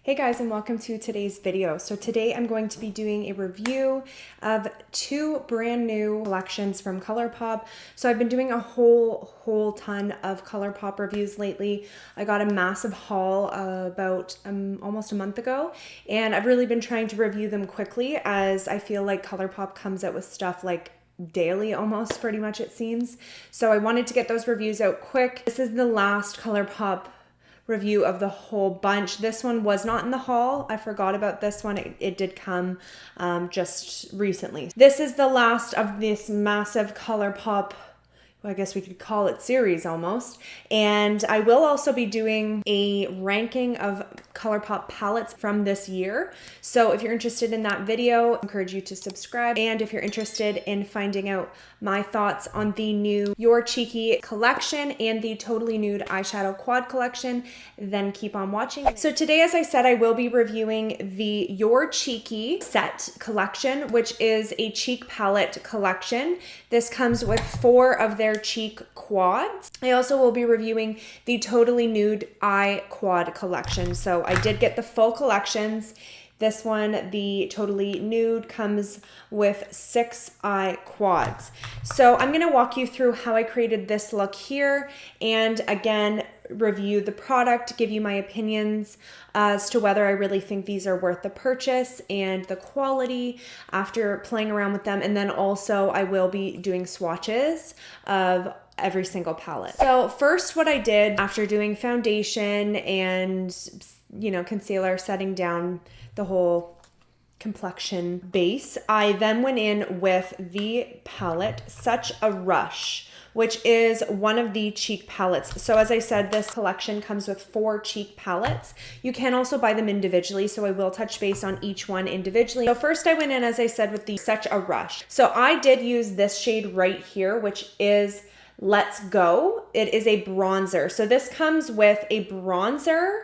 Hey guys, and welcome to today's video. So today I'm going to be doing a review of two brand new collections from Colourpop. So I've been doing a whole ton of Colourpop reviews lately. I got a massive haul about almost a month ago, and I've really been trying to review them quickly as I feel like Colourpop comes out with stuff like daily almost, pretty much it seems. So I wanted to get those reviews out quick. This is the last Colourpop review of the whole bunch. This one was not in the haul. I forgot about this one. It did come just recently. This is the last of this massive Colourpop, I guess we could call it series almost. And I will also be doing a ranking of Colourpop palettes from this year. So if you're interested in that video, I encourage you to subscribe. And if you're interested in finding out my thoughts on the new Your Cheeky collection and the Totally Nude eyeshadow quad collection, then keep on watching. So today, as I said, I will be reviewing the Your Cheeky set collection, which is a cheek palette collection. This comes with 4 of their cheek quads. I also will be reviewing the Totally Nude eye quad collection. So I did get the full collections. This one, the Totally Nude, comes with 6 eye quads. So I'm gonna walk you through how I created this look here, and again, review the product, give you my opinions as to whether I really think these are worth the purchase and the quality after playing around with them. And then also I will be doing swatches of every single palette. So first, what I did after doing foundation and concealer, setting down the whole complexion base, I then went in with the palette Such a Rush, which is one of the cheek palettes. So as I said, this collection comes with 4 cheek palettes. You can also buy them individually, so I will touch base on each one individually. So first I went in, as I said, with the Such a Rush. So I did use this shade right here, which is Let's Go. It is a bronzer. So this comes with a bronzer,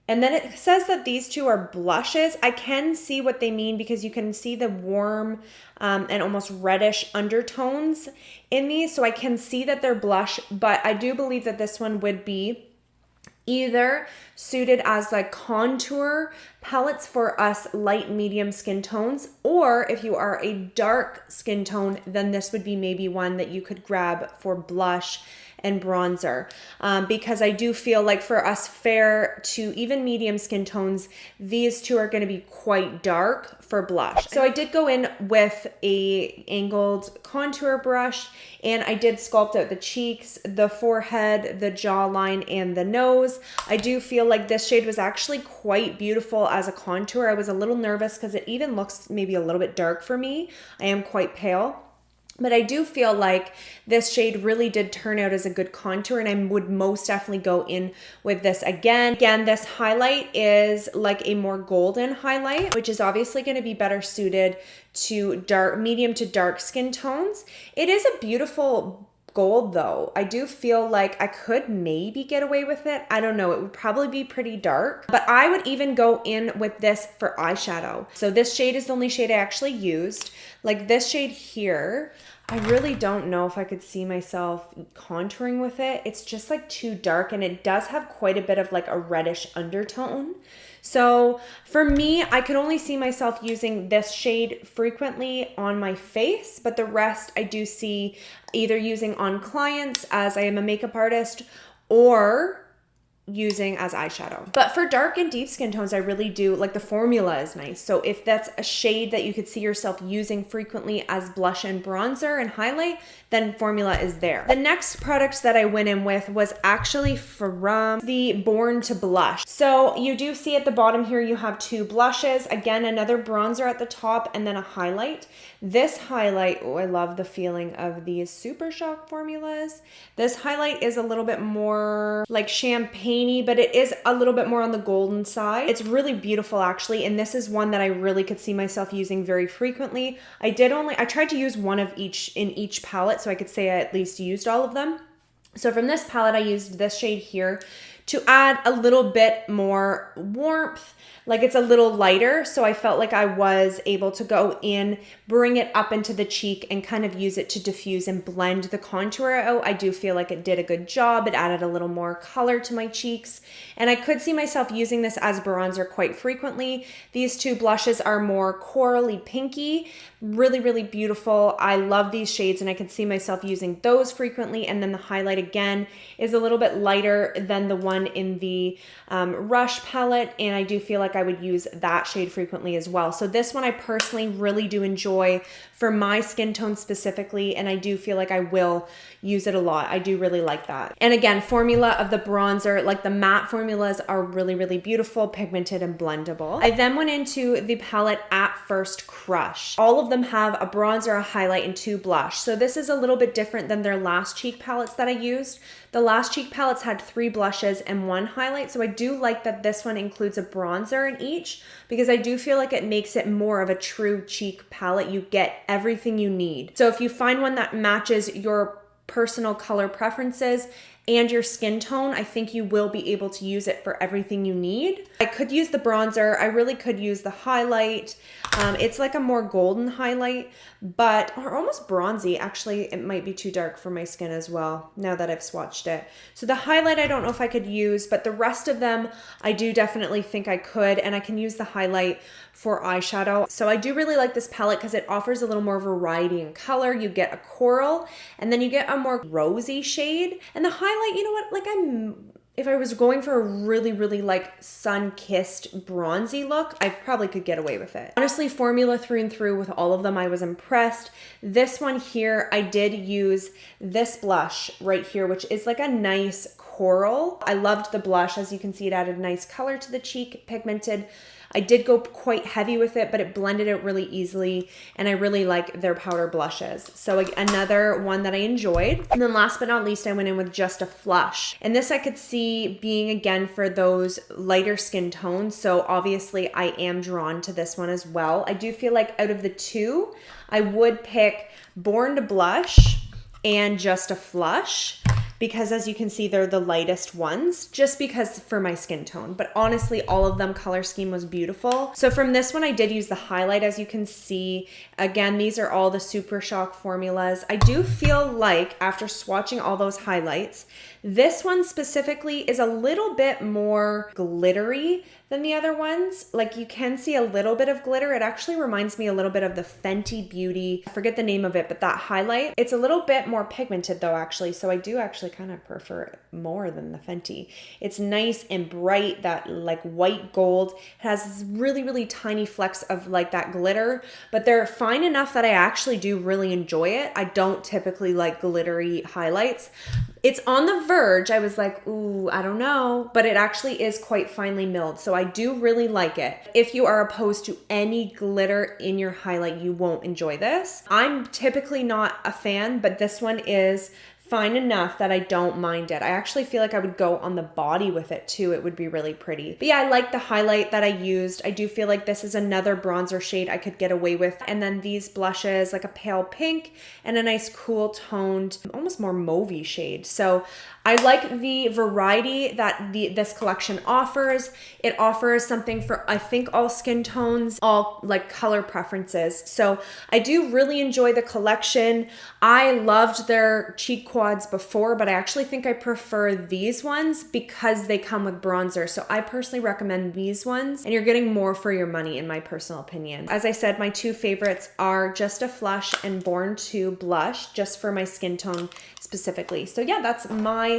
and then it says that these two are blushes. I can see what they mean because you can see the warm and almost reddish undertones in these. So I can see that they're blush, but I do believe that this one would be either suited as like contour palettes for us light medium skin tones, or if you are a dark skin tone, then this would be maybe one that you could grab for blush and bronzer, because I do feel like for us fair to even medium skin tones, these two are going to be quite dark for blush. So I did go in with a angled contour brush, and I did sculpt out the cheeks, the forehead, the jawline, and the nose. I do feel like this shade was actually quite beautiful as a contour. I was a little nervous because it even looks maybe a little bit dark for me. I am quite pale. But I do feel like this shade really did turn out as a good contour, and I would most definitely go in with this again. Again, this highlight is like a more golden highlight, which is obviously going to be better suited to medium to dark skin tones. It is a beautiful gold though. I do feel like I could maybe get away with it. I don't know. It would probably be pretty dark, but I would even go in with this for eyeshadow. So this shade is the only shade I actually used. Like this shade here, I really don't know if I could see myself contouring with it. It's just like too dark, and it does have quite a bit of like a reddish undertone. So for me, I could only see myself using this shade frequently on my face, but the rest I do see either using on clients as I am a makeup artist or using as eyeshadow. But for dark and deep skin tones, I really do like the formula is nice. So if that's a shade that you could see yourself using frequently as blush and bronzer and highlight, then formula is there. The next product that I went in with was actually from the Born to Blush. So you do see at the bottom here, you have 2 blushes, again, another bronzer at the top, and then a highlight. This highlight, oh, I love the feeling of these Super Shock formulas. This highlight is a little bit more like champagne-y, but it is a little bit more on the golden side. It's really beautiful actually, and this is one that I really could see myself using very frequently. I tried to use one of each in each palette, so I could say I at least used all of them. So from this palette, I used this shade here to add a little bit more warmth. Like it's a little lighter, so I felt like I was able to go in, bring it up into the cheek and kind of use it to diffuse and blend the contour out. I do feel like it did a good job. It added a little more color to my cheeks, and I could see myself using this as bronzer quite frequently. These two blushes are more corally pinky, really, really beautiful. I love these shades and I could see myself using those frequently. And then the highlight again is a little bit lighter than the one in the Rush palette, and I do feel like I would use that shade frequently as well. So this one I personally really do enjoy for my skin tone specifically, and I do feel like I will use it a lot. I do really like that. And again, formula of the bronzer, like the matte formulas are really, really beautiful, pigmented and blendable. I then went into the palette At First Crush. All of them have a bronzer, a highlight, and two blush. So this is a little bit different than their last cheek palettes that I used. The last cheek palettes had 3 blushes and 1 highlight, so I do like that this one includes a bronzer in each, because I do feel like it makes it more of a true cheek palette. You get everything you need. So if you find one that matches your personal color preferences and your skin tone, I think you will be able to use it for everything you need. I could use the bronzer. I really could use the highlight. It's like a more golden highlight, or almost bronzy. Actually, it might be too dark for my skin as well, now that I've swatched it. So the highlight, I don't know if I could use, but the rest of them, I do definitely think I could, and I can use the highlight for eyeshadow. So I do really like this palette because it offers a little more variety in color. You get a coral, and then you get a more rosy shade. And the highlight, you know what, like if I was going for a really, really like sun-kissed bronzy look, I probably could get away with it. Honestly, formula through and through with all of them, I was impressed. This one here, I did use this blush right here, which is like a nice coral. I loved the blush. As you can see, it added nice color to the cheek, pigmented. I did go quite heavy with it, but it blended out really easily, and I really like their powder blushes. So another one that I enjoyed. And then last but not least, I went in with Just a Flush. And this I could see being, again, for those lighter skin tones. So obviously I am drawn to this one as well. I do feel like out of the two, I would pick Born to Blush and Just a Flush, because as you can see, they're the lightest ones, just because for my skin tone. But honestly, all of them, color scheme was beautiful. So from this one, I did use the highlight, as you can see. Again, these are all the Super Shock formulas. I do feel like after swatching all those highlights, this one specifically is a little bit more glittery than the other ones. Like you can see a little bit of glitter. It actually reminds me a little bit of the Fenty Beauty. I forget the name of it, but that highlight, it's a little bit more pigmented though, actually. So I do actually kind of prefer it more than the Fenty. It's nice and bright, that like white gold. It has this really, really tiny flecks of like that glitter, but they're fine enough that I actually do really enjoy it. I don't typically like glittery highlights. It's on the verge. I was like, ooh, I don't know, but it actually is quite finely milled. So I do really like it. If you are opposed to any glitter in your highlight, you won't enjoy this. I'm typically not a fan, but this one is fine enough that I don't mind it. I actually feel like I would go on the body with it too. It would be really pretty. But yeah, I like the highlight that I used. I do feel like this is another bronzer shade I could get away with. And then these blushes, like a pale pink and a nice cool toned, almost more mauvey shade. So I like the variety that this collection offers. It offers something for, I think, all skin tones, all like color preferences. So I do really enjoy the collection. I loved their cheek quads before, but I actually think I prefer these ones because they come with bronzer. So I personally recommend these ones, and you're getting more for your money in my personal opinion. As I said, my two favorites are Just a Flush and Born to Blush, just for my skin tone specifically. So yeah, that's my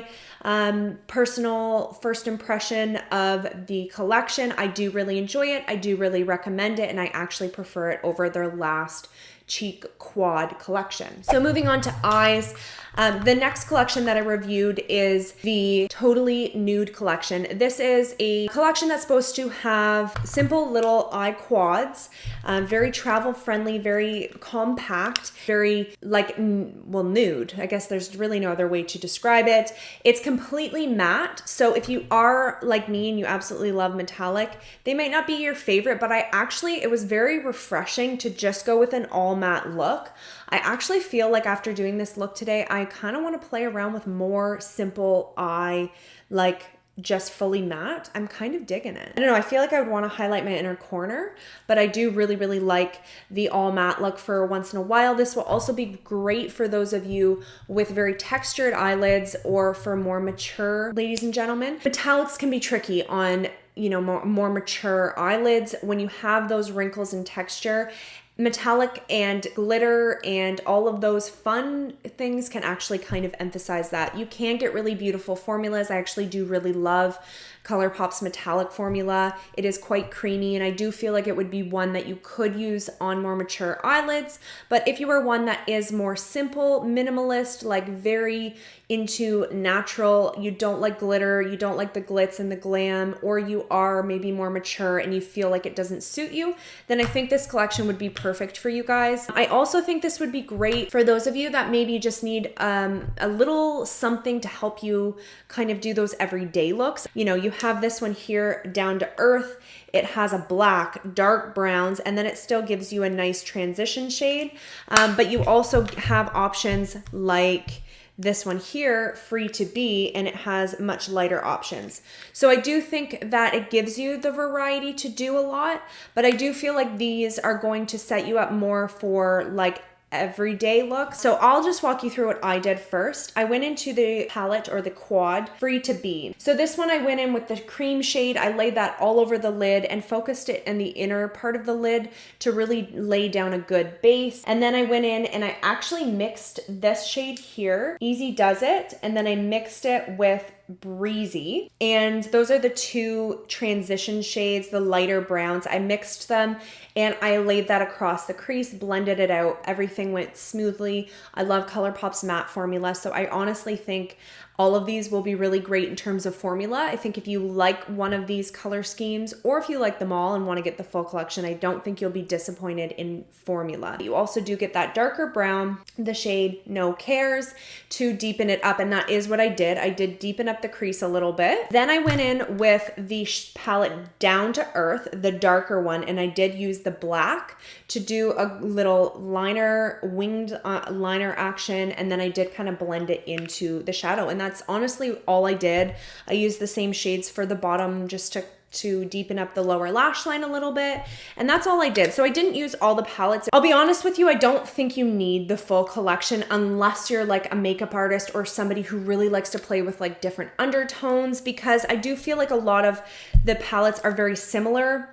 personal first impression of the collection. I do really enjoy it. I do really recommend it, and I actually prefer it over their last cheek quad collection. So moving on to eyes, the next collection that I reviewed is the Totally Nude collection. This is a collection that's supposed to have simple little eye quads, very travel friendly, very compact, very like, well, nude. I guess there's really no other way to describe it. It's completely matte. So if you are like me and you absolutely love metallic, they might not be your favorite, but it was very refreshing to just go with an all matte look. I actually feel like after doing this look today, I kind of want to play around with more simple eye, like just fully matte, I'm kind of digging it. I don't know, I feel like I would want to highlight my inner corner, but I do really, really like the all matte look for once in a while. This will also be great for those of you with very textured eyelids or for more mature ladies and gentlemen. Metallics can be tricky on, you know, more mature eyelids when you have those wrinkles and texture. Metallic and glitter and all of those fun things can actually kind of emphasize that. You can get really beautiful formulas. I actually do really love Colourpop's metallic formula. It is quite creamy, and I do feel like it would be one that you could use on more mature eyelids. But if you are one that is more simple, minimalist, like very into natural, you don't like glitter, you don't like the glitz and the glam, or you are maybe more mature and you feel like it doesn't suit you, then I think this collection would be perfect for you guys. I also think this would be great for those of you that maybe just need a little something to help you kind of do those everyday looks. You know, you have this one here, down to earth. It has a black, dark browns, and then it still gives you a nice transition shade. But you also have options like this one here, Free to Be, and it has much lighter options. So I do think that it gives you the variety to do a lot, but I do feel like these are going to set you up more for like everyday look. So I'll just walk you through what I did first. I went into the palette or the quad Free to Be. So this one I went in with the cream shade. I laid that all over the lid and focused it in the inner part of the lid to really lay down a good base. And then I went in and I actually mixed this shade here, Easy Does It, and then I mixed it with Breezy, and those are the two transition shades, the lighter browns. I mixed them and I laid that across the crease, blended it out. Everything went smoothly. I love Colourpop's matte formula, so I honestly think all of these will be really great in terms of formula. I think if you like one of these color schemes, or if you like them all and want to get the full collection, I don't think you'll be disappointed in formula. You also do get that darker brown, the shade No Cares, to deepen it up, and that is what I did. I did deepen up the crease a little bit. Then I went in with the palette Down to Earth, the darker one, and I did use the black to do a little liner, winged liner action, and then I did kind of blend it into the shadow, and that's honestly all I did. I used the same shades for the bottom just to deepen up the lower lash line a little bit, and that's all I did. So I didn't use all the palettes. I'll be honest with you, I don't think you need the full collection unless you're like a makeup artist or somebody who really likes to play with like different undertones, because I do feel like a lot of the palettes are very similar.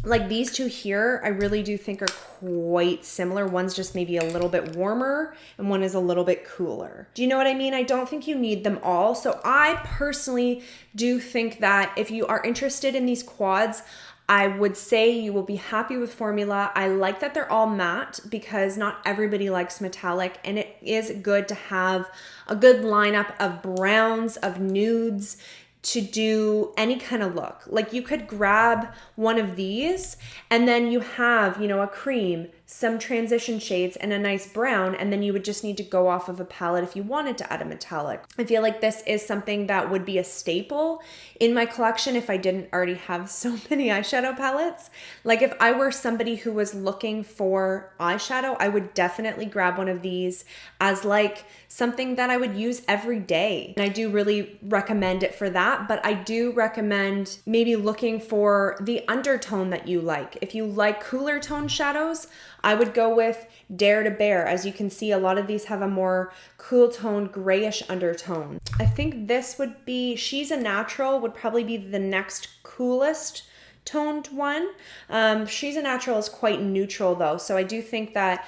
Like these two here, I really do think are quite similar. One's just maybe a little bit warmer and one is a little bit cooler. Do you know what I mean? I don't think you need them all. So I personally do think that if you are interested in these quads, I would say you will be happy with formula. I like that they're all matte because not everybody likes metallic, and it is good to have a good lineup of browns, of nudes, to do any kind of look. Like you could grab one of these and then you have, you know, a cream, some transition shades, and a nice brown, and then you would just need to go off of a palette if you wanted to add a metallic. I feel like this is something that would be a staple in my collection if I didn't already have so many eyeshadow palettes. Like if I were somebody who was looking for eyeshadow, I would definitely grab one of these as like something that I would use every day. And I do really recommend it for that, but I do recommend maybe looking for the undertone that you like. If you like cooler tone shadows, I would go with Dare to Bear. As you can see, a lot of these have a more cool toned grayish undertone. I think this would be, She's a Natural would probably be the next coolest toned one. She's a Natural is quite neutral though, so I do think that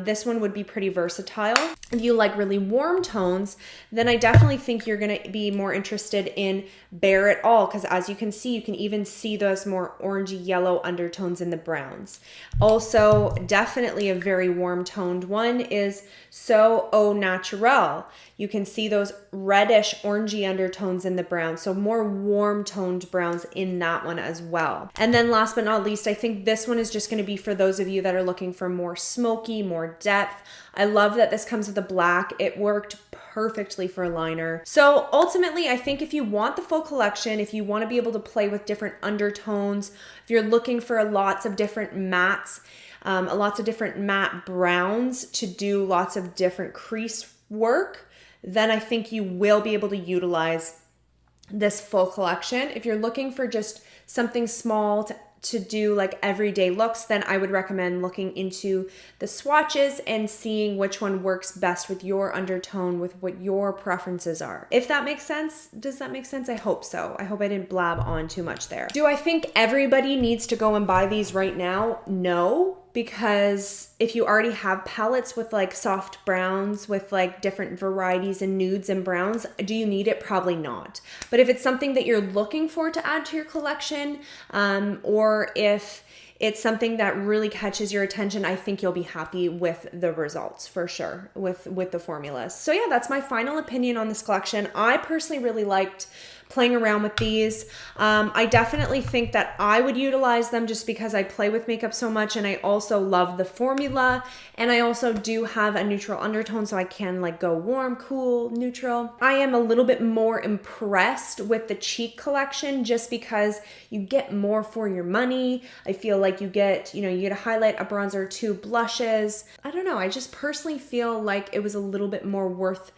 this one would be pretty versatile. If you like really warm tones, then I definitely think you're gonna be more interested in Bare It All, because as you can see, you can even see those more orangey yellow undertones in the browns. Also, definitely a very warm toned one is So Au Naturel. You can see those reddish orangey undertones in the brown, so more warm toned browns in that one as well. And then last but not least, I think this one is just going to be for those of you that are looking for more smoky, more depth. I love that this comes with a black. It worked perfectly for a liner. So ultimately, I think if you want the full collection, if you want to be able to play with different undertones, if you're looking for lots of different mattes, lots of different matte browns to do lots of different crease work, then I think you will be able to utilize this full collection. If you're looking for just something small to do like everyday looks, then I would recommend looking into the swatches and seeing which one works best with your undertone, with what your preferences are. If that makes sense. Does that make sense? I hope so. I hope I didn't blab on too much there. Do I think everybody needs to go and buy these right now? No. Because if you already have palettes with like soft browns with like different varieties and nudes and browns, do you need it? Probably not. But if it's something that you're looking for to add to your collection, or if it's something that really catches your attention, I think you'll be happy with the results for sure, with the formulas. So yeah, that's my final opinion on this collection. I personally really liked playing around with these. I definitely think that I would utilize them just because I play with makeup so much, and I also love the formula, and I also do have a neutral undertone, so I can like go warm, cool, neutral. I am a little bit more impressed with the Cheek collection just because you get more for your money. I feel like you get a highlight, a bronzer, 2 blushes. I don't know, I just personally feel like it was a little bit more worth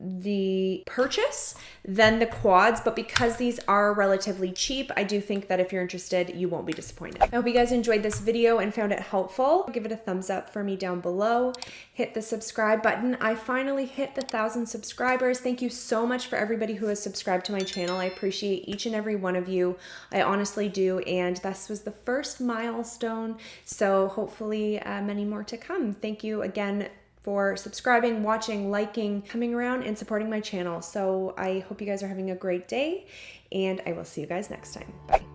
the purchase than the quads, but because these are relatively cheap, I do think that if you're interested, you won't be disappointed. I hope you guys enjoyed this video and found it helpful. Give it a thumbs up for me down below. Hit the subscribe button. I finally hit the 1,000 subscribers. Thank you so much for everybody who has subscribed to my channel. I appreciate each and every one of you. I honestly do, and this was the first milestone, so hopefully many more to come. Thank you again for subscribing, watching, liking, coming around, and supporting my channel. So I hope you guys are having a great day, and I will see you guys next time. Bye.